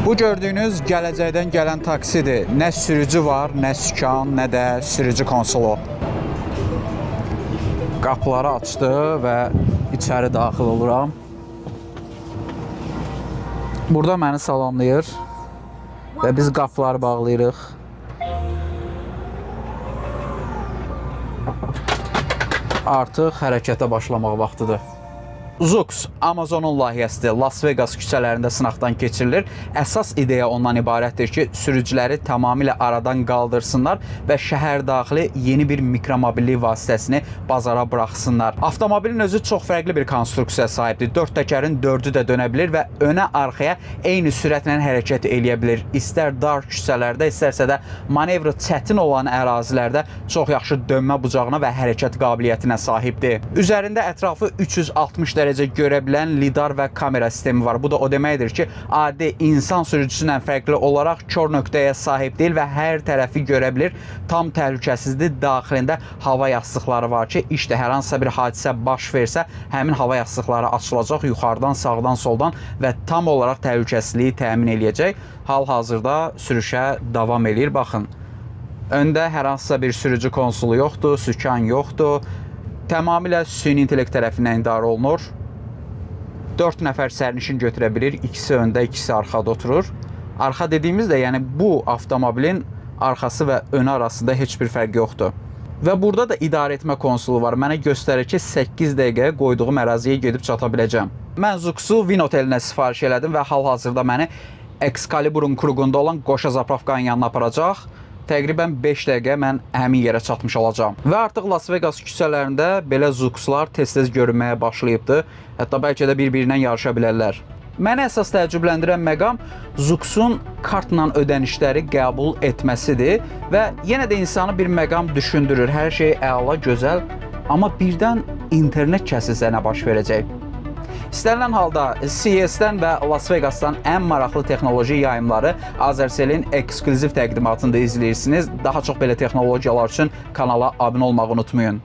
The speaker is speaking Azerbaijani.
Bu gördüyünüz gələcəkdən gələn taksidir. Nə sürücü var, nə sükan, nə də sürücü konsolu. Qapıları açdı və içəri daxil oluram. Burada məni salamlayır və biz qapıları bağlayırıq. Artıq hərəkətə başlamaq vaxtıdır. Zoox Amazonun layihəsidir. Las Vegas küçələrində sınaqdan keçirilir. Əsas ideya ondan ibarətdir ki, sürücüləri tamamilə aradan qaldırsınlar və şəhər daxili yeni bir mikromobillik vasitəsini bazara buraxsınlar. Avtomobilin özü çox fərqli bir konstruksiyaya sahibdir. 4 təkərin 4-ü də dönə bilir və önə arxaya eyni sürətlə hərəkət eləyə bilir. İstər dar küçələrdə, istərsə də manevri çətin olan ərazilərdə çox yaxşı dönmə bucağına və hərəkət qabiliyyətinə sahibdir. Üzərində ətrafı 360 dərəcə görə bilən lidar və kamera sistemi var. Bu da o deməkdir ki, adi insan sürücüsündən fərqli olaraq kör nöqtəyə sahib deyil və hər tərəfi görə bilir. Tam təhlükəsizdir. Daxilində hava yastıqları var ki, işdə hər hansısa bir hadisə baş versə, həmin hava yastıqları açılacaq yuxarıdan, sağdan, soldan və tam olaraq təhlükəsizliyi təmin eləyəcək. Hal-hazırda sürüşə davam eləyir. Baxın, öndə hər hansısa bir sürücü konsolu yoxdur, sükan yoxdur. Tamamilə süni intellekt tərəfindən idarə olunur. 4 nəfər sərnişin götürə bilir. İkisi öndə, ikisi arxada oturur. Arxa dediyimiz də, yəni bu avtomobilin arxası və önü arasında heç bir fərq yoxdur. Və burada da idarə etmə konsolu var. Mənə göstərir ki, 8 dəqiqəyə qoyduğum əraziyə gedib çata biləcəm. Mən Zoox'u Win otelinə sifariş elədim və hal-hazırda məni Excalibur'un kruqunda olan Qoşa Zapravkanın yanına aparacaq. Təqribən 5 dəqiqə mən həmin yerə çatmış olacağım. Və artıq Las Vegas küçələrində belə Zoox'lar tez-tez görünməyə başlayıbdır. Hətta bəlkə də bir-birindən yarışa bilərlər. Məni əsas təəccübləndirən məqam Zoox'un kartla ödənişləri qəbul etməsidir və yenə də insanı bir məqam düşündürür. Hər şey əla, gözəl, amma birdən internet kəsilsə nə baş verəcək? İstənilən halda CES-dən və Las Vegas'dan ən maraqlı texnoloji yayımları Azercell'in ekskluziv təqdimatında izləyirsiniz. Daha çox belə texnologiyalar üçün kanala abunə olmağı unutmayın.